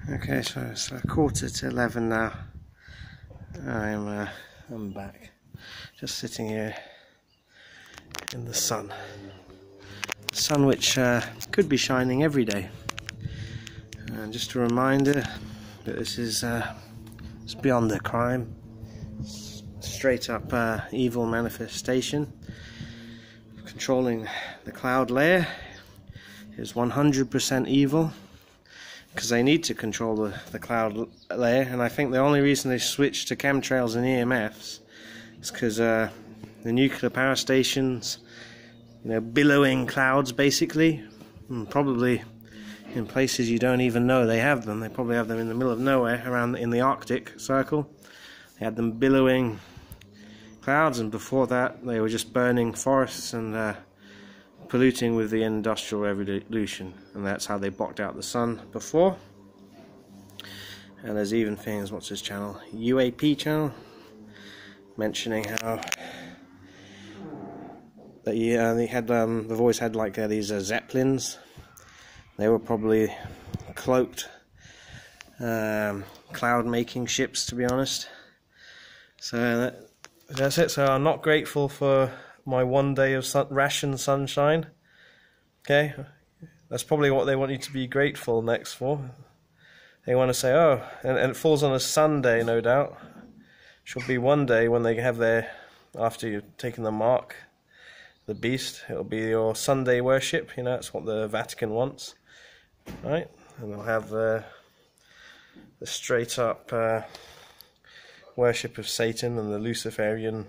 Okay, so it's 11:15 now. I'm back, just sitting here in the sun. Sun which could be shining every day. And just a reminder that this is it's beyond the crime, straight up evil manifestation. Controlling the cloud layer is 100% evil, because they need to control the cloud layer, and I think the only reason they switched to chemtrails and EMFs is because the nuclear power stations, billowing clouds basically, and probably in places you don't even know they have them. They probably have them in the middle of nowhere, around in the Arctic Circle. They had them billowing clouds, and before that they were just burning forests and polluting with the Industrial Revolution, and that's how they blocked out the sun before. And there's even things, what's his channel, UAP channel, mentioning how that they had they've always had like these Zeppelins. They were probably cloaked cloud making ships, to be honest. So that's it. So I'm not grateful for my one day of rationed sunshine. Okay, that's probably what they want you to be grateful next for. They want to say, oh, and it falls on a Sunday, no doubt. Should be one day when they have their, after you've taken the mark, the beast, it'll be your Sunday worship. That's what the Vatican wants, right? And they'll have the straight up worship of Satan and the Luciferian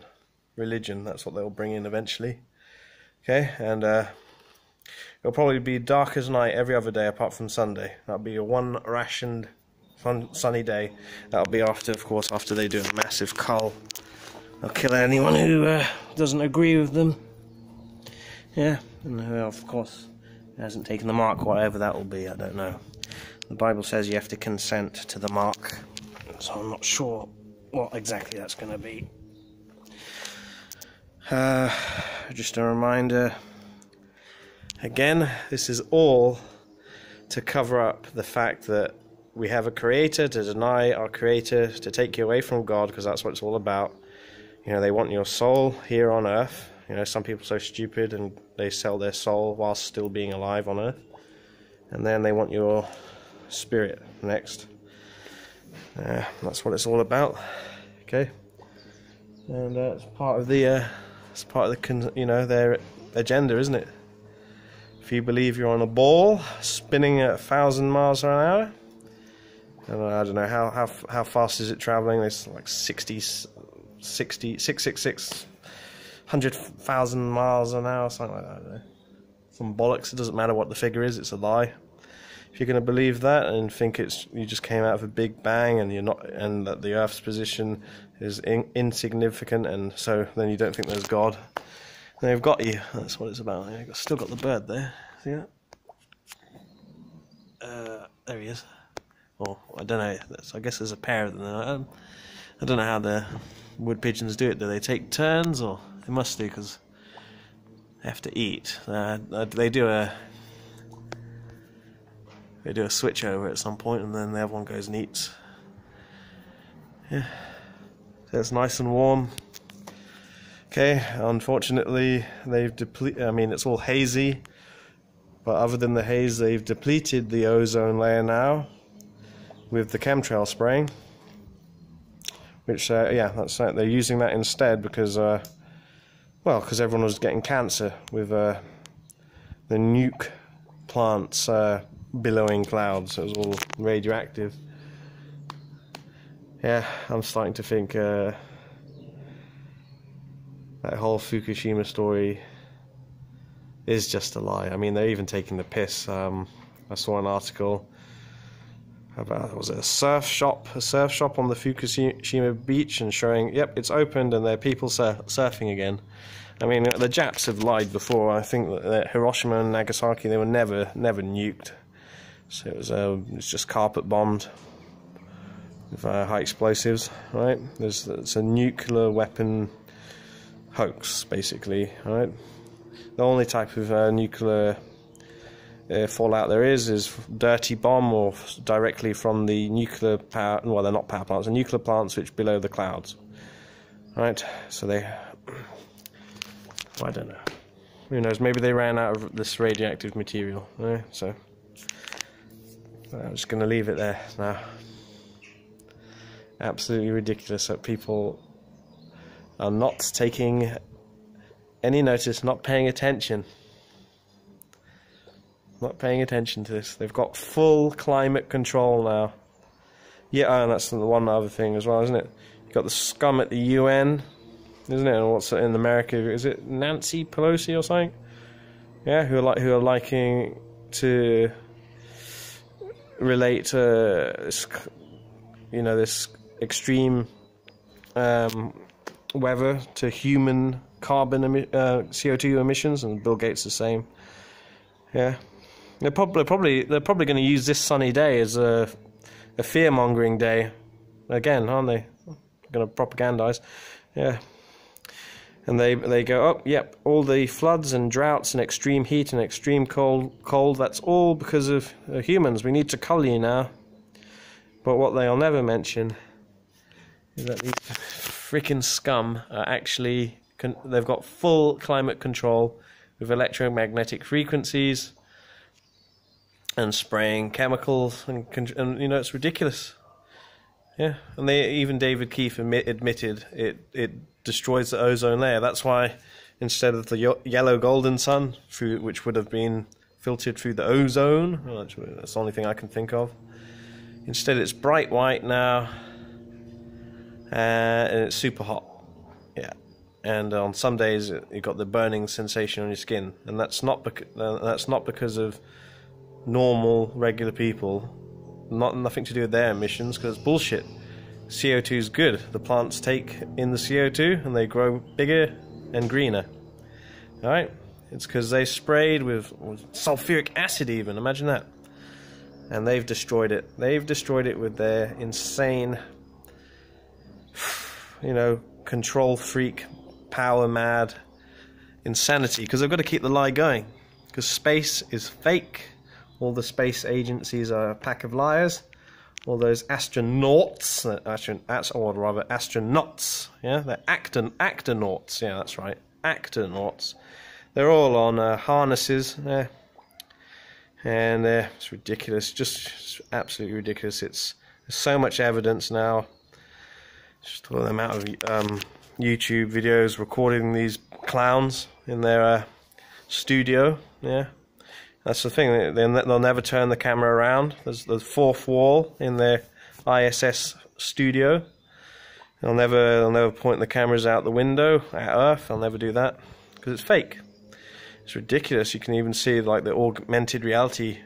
religion. That's what they'll bring in eventually. Okay, and it'll probably be dark as night every other day apart from Sunday. That'll be your one rationed sunny day. That'll be after, of course, after they do a massive cull. They'll kill anyone who doesn't agree with them. Yeah, and who, of course, hasn't taken the mark, whatever that will be, I don't know. The Bible says you have to consent to the mark, so I'm not sure what exactly that's going to be. Just a reminder, again, this is all to cover up the fact that we have a creator, to deny our creator, to take you away from God, because that's what it's all about. They want your soul here on earth. Some people are so stupid and they sell their soul whilst still being alive on earth. And then they want your spirit next. That's what it's all about. Okay? And it's part of the their agenda, isn't it? If you believe you're on a ball spinning at 1,000 miles an hour, and I don't know how fast is it traveling. It's like 100,000 miles an hour, something like that. I don't know. Some bollocks. It doesn't matter what the figure is. It's a lie. If you're going to believe that and think you just came out of a big bang and you're not, and that the Earth's position is insignificant, and so then you don't think there's God, they've got you. That's what it's about. You've still got the bird there. See that? There he is. Or I don't know. I guess there's a pair of them. I don't know how the wood pigeons do it. Do they take turns, or they must do, because they have to eat. They do a switch over at some point, and then the other one goes and eats. Yeah, so it's nice and warm. Okay, unfortunately they've depleted. I mean, it's all hazy, but other than the haze, they've depleted the ozone layer now with the chemtrail spraying. Which, that's right. They're using that instead because, because everyone was getting cancer with the nuke plants billowing clouds. So it was all radioactive. Yeah, I'm starting to think that whole Fukushima story is just a lie. I mean, they're even taking the piss. I saw an article about, was it a surf shop on the Fukushima beach, and showing, yep, it's opened and there are people surfing again. I mean, the Japs have lied before. I think that Hiroshima and Nagasaki, they were never nuked. So it's just carpet bombed with high explosives, right? It's a nuclear weapon hoax, basically, right? The only type of nuclear fallout there is dirty bomb or directly from the nuclear power. Well, they're not power plants, they're nuclear plants which below the clouds. Right, so they, I don't know. Who knows? Maybe they ran out of this radioactive material. So I'm just going to leave it there now. Absolutely ridiculous that people are not taking any notice, not paying attention. Not paying attention to this. They've got full climate control now. Yeah, and that's the one other thing as well, isn't it? You've got the scum at the UN, isn't it? And what's in America? Is it Nancy Pelosi or something? Yeah, who are liking to relate this, this extreme weather to human carbon CO2 emissions, and Bill Gates the same. Yeah, they're probably going to use this sunny day as a fear-mongering day again, aren't they? Going to propagandize. Yeah. And they go, oh, yep, all the floods and droughts and extreme heat and extreme cold, that's all because of humans. We need to cull you now. But what they'll never mention is that these freaking scum are actually, they've got full climate control with electromagnetic frequencies and spraying chemicals, and it's ridiculous. Yeah, and even David Keefe admitted it destroys the ozone layer. That's why instead of the yellow golden sun, which would have been filtered through the ozone, well, that's the only thing I can think of. Instead, it's bright white now, and it's super hot. Yeah, and on some days you got the burning sensation on your skin, and that's not because of normal, regular people. Nothing to do with their emissions, because it's bullshit. CO2 is good. The plants take in the CO2 and they grow bigger and greener. Alright? It's because they sprayed with sulfuric acid even. Imagine that. And they've destroyed it. They've destroyed it with their insane, control freak, power mad insanity. Because they've got to keep the lie going. Because space is fake. All the space agencies are a pack of liars. All those astronauts, astronauts, yeah, they're actonauts, yeah, that's right, actonauts. They're all on harnesses, yeah, and it's ridiculous, just absolutely ridiculous. There's so much evidence now. Just the amount of YouTube videos recording these clowns in their studio, yeah. That's the thing, they'll never turn the camera around. There's the fourth wall in their ISS studio. They'll never point the cameras out the window at Earth. They'll never do that because it's fake. It's ridiculous. You can even see like the augmented reality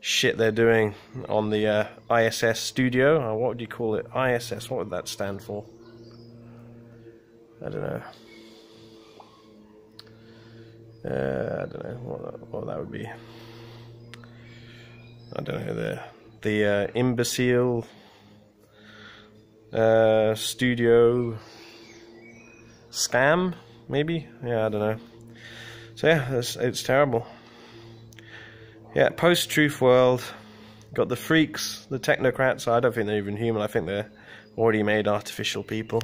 shit they're doing on the ISS studio. Or what would you call it? ISS. What would that stand for? I don't know. I don't know what that would be. I don't know, the imbecile studio scam, maybe? Yeah, I don't know. So yeah, it's terrible. Yeah, post-truth world, got the freaks, the technocrats. I don't think they're even human. I think they're already made artificial people.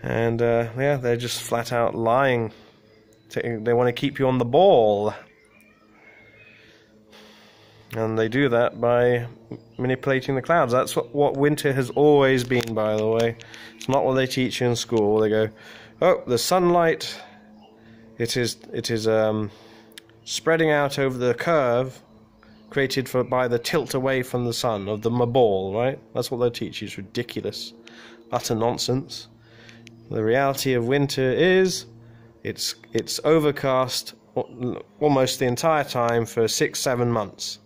And yeah, they're just flat out lying. They want to keep you on the ball, and they do that by manipulating the clouds. That's what winter has always been, by the way. It's not what they teach you in school. They go, oh, the sunlight, it is spreading out over the curve created by the tilt away from the sun of the ball, right? That's what they teach you. It's ridiculous, utter nonsense. The reality of winter is it's overcast almost the entire time for 6-7 months,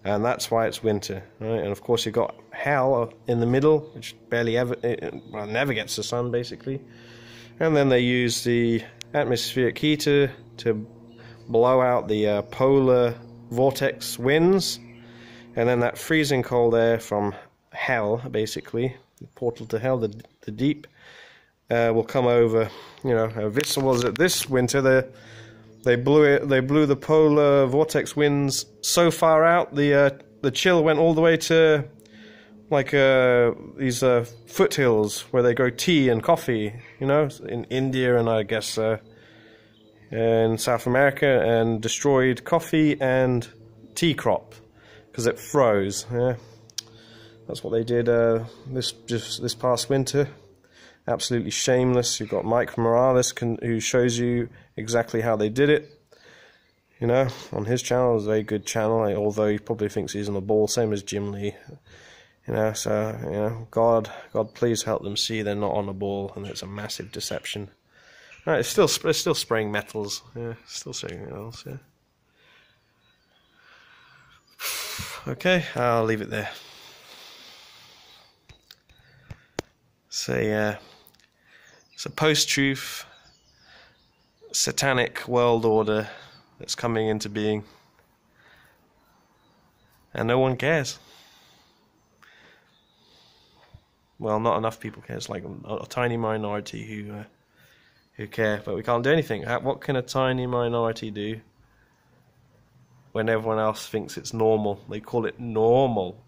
and that's why it's winter, right? And of course you've got hell in the middle, which barely ever, never gets the sun basically, and then they use the atmospheric heater to blow out the polar vortex winds, and then that freezing cold air from hell, basically the portal to hell, the deep, will come over. This winter They blew the polar vortex winds so far out, the chill went all the way to like these foothills where they grow tea and coffee, you know, in India and I guess in South America, and destroyed coffee and tea crop because it froze. Yeah, that's what they did this past winter. Absolutely shameless. You've got Mike Morales who shows you exactly how they did it. You know, on his channel. It's a very good channel, although he probably thinks he's on the ball, same as Jim Lee. You know, so, you know, God please help them see they're not on the ball, and it's a massive deception. No, it's still spraying metals. Yeah, still spraying metals. Yeah. Okay, I'll leave it there. So yeah, it's a post-truth, satanic world order that's coming into being, and no one cares. Well, not enough people care. It's like a tiny minority who care, but we can't do anything. What can a tiny minority do when everyone else thinks it's normal? They call it normal.